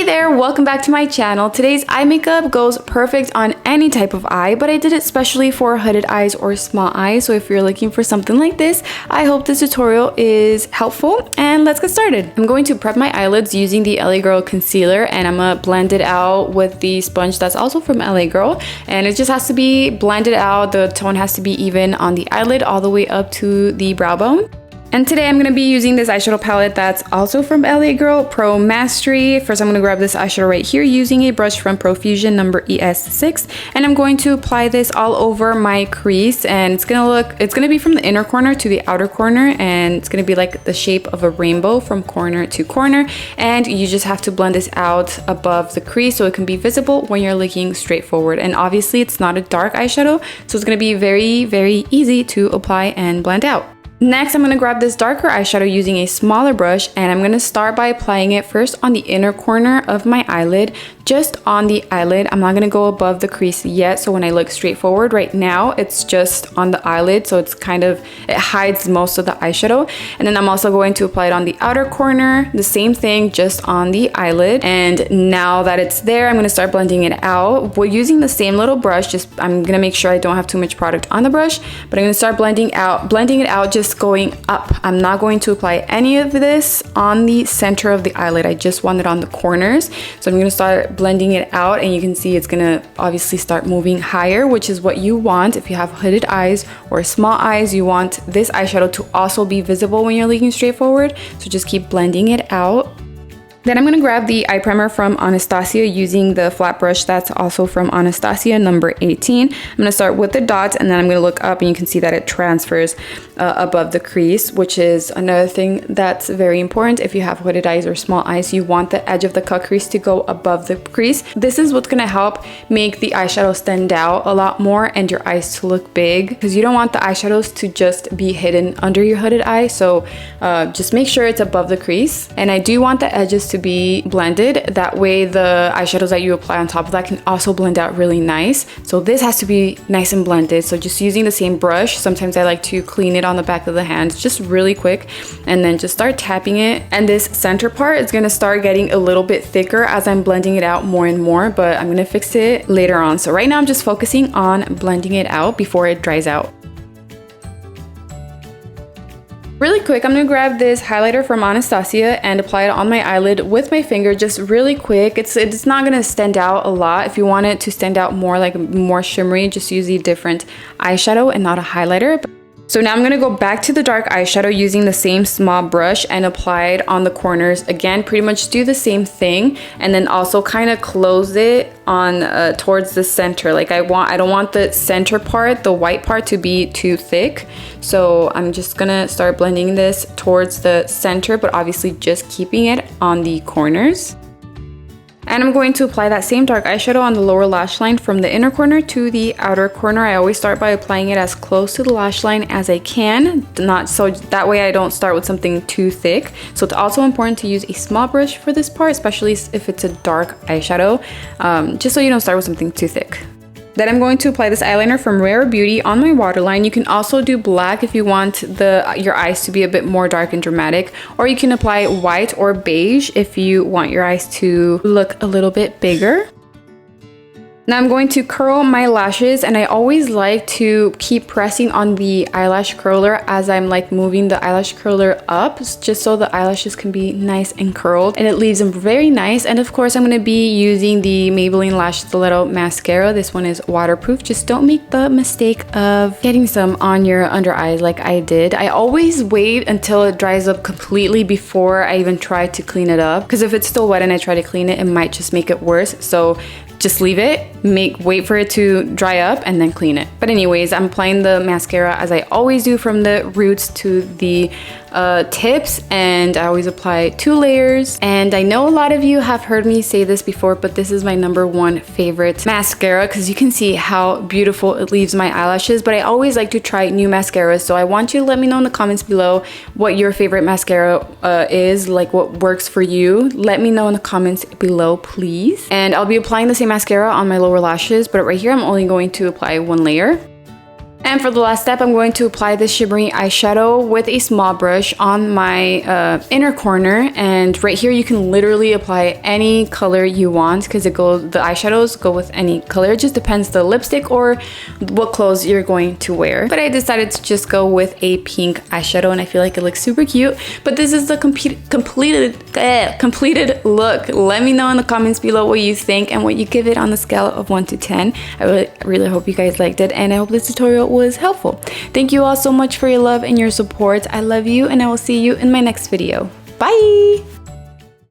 there, welcome back to my channel. Today's eye makeup goes perfect on any type of eye, but I did it specially for hooded eyes or small eyes. So if you're looking for something like this, I hope this tutorial is helpful, and let's get started. I'm going to prep my eyelids using the LA Girl concealer, and I'm gonna blend it out with the sponge that's also from LA Girl, and it just has to be blended out. The tone has to be even on the eyelid all the way up to the brow bone. And today I'm going to be using this eyeshadow palette that's also from LA Girl, Pro Mastery. First, I'm going to grab this eyeshadow right here using a brush from Profusion number ES6. And I'm going to apply this all over my crease. And it's going to be from the inner corner to the outer corner. And it's going to be like the shape of a rainbow from corner to corner. And you just have to blend this out above the crease so it can be visible when you're looking straight forward. And obviously it's not a dark eyeshadow, so it's going to be very, very easy to apply and blend out. Next, I'm going to grab this darker eyeshadow using a smaller brush, and I'm going to start by applying it first on the inner corner of my eyelid, just on the eyelid. I'm not going to go above the crease yet, so when I look straight forward right now, it's just on the eyelid, so it hides most of the eyeshadow. And then I'm also going to apply it on the outer corner, the same thing, just on the eyelid. And now that it's there, I'm going to start blending it out. We're using the same little brush, I'm going to make sure I don't have too much product on the brush, but I'm going to start blending it out just going up. I'm not going to apply any of this on the center of the eyelid. I just want it on the corners. So I'm going to start blending it out, and you can see it's going to obviously start moving higher, which is what you want. If you have hooded eyes or small eyes, you want this eyeshadow to also be visible when you're looking straight forward. So just keep blending it out. Then I'm going to grab the eye primer from Anastasia using the flat brush that's also from Anastasia number 18. I'm going to start with the dots, and then I'm going to look up, and you can see that it transfers above the crease, which is another thing that's very important. If you have hooded eyes or small eyes, you want the edge of the cut crease to go above the crease. This is what's going to help make the eyeshadow stand out a lot more and your eyes to look big, because you don't want the eyeshadows to just be hidden under your hooded eye. So just make sure it's above the crease. And I do want the edges to be blended. That way the eyeshadows that you apply on top of that can also blend out really nice. So this has to be nice and blended. So just using the same brush, sometimes I like to clean it on the back of the hand just really quick, and then just start tapping it. And this center part is going to start getting a little bit thicker as I'm blending it out more and more, but I'm going to fix it later on. So right now I'm just focusing on blending it out before it dries out. Really quick, I'm going to grab this highlighter from Anastasia and apply it on my eyelid with my finger, just really quick. It's not going to stand out a lot. If you want it to stand out more, like more shimmery, just use a different eyeshadow and not a highlighter. So now I'm going to go back to the dark eyeshadow using the same small brush and apply it on the corners. Again, pretty much do the same thing, and then also kind of close it on towards the center. Like I don't want the center part, the white part, to be too thick. So I'm just going to start blending this towards the center, but obviously just keeping it on the corners. And I'm going to apply that same dark eyeshadow on the lower lash line from the inner corner to the outer corner. I always start by applying it as close to the lash line as I can, so that way I don't start with something too thick. So it's also important to use a small brush for this part, especially if it's a dark eyeshadow, just so you don't start with something too thick. Then I'm going to apply this eyeliner from Rare Beauty on my waterline. You can also do black if you want your eyes to be a bit more dark and dramatic, or you can apply white or beige if you want your eyes to look a little bit bigger. Now I'm going to curl my lashes, and I always like to keep pressing on the eyelash curler as I'm like moving the eyelash curler up, just so the eyelashes can be nice and curled, and it leaves them very nice. And of course I'm going to be using the Maybelline Lash Stiletto mascara. This one is waterproof. Just don't make the mistake of getting some on your under eyes like I did. I always wait until it dries up completely before I even try to clean it up, because if it's still wet and I try to clean it, it might just make it worse. So just leave it, wait for it to dry up, and then clean it. But anyways, I'm applying the mascara as I always do, from the roots to the tips, and I always apply 2 layers. And I know a lot of you have heard me say this before, but this is my #1 favorite mascara, because you can see how beautiful it leaves my eyelashes. But I always like to try new mascaras, so I want you to let me know in the comments below what your favorite mascara is, like what works for you. Let me know in the comments below, please. And I'll be applying the same mascara on my lower lashes, but right here I'm only going to apply 1 layer. And for the last step, I'm going to apply this shimmery eyeshadow with a small brush on my inner corner. And right here, you can literally apply any color you want because the eyeshadows go with any color. It just depends the lipstick or what clothes you're going to wear. But I decided to just go with a pink eyeshadow and I feel like it looks super cute. But this is the completed look. Let me know in the comments below what you think and what you give it on the scale of 1 to 10. I really hope you guys liked it, and I hope this tutorial was helpful. Thank you all so much for your love and your support. I love you, and I will see you in my next video. Bye!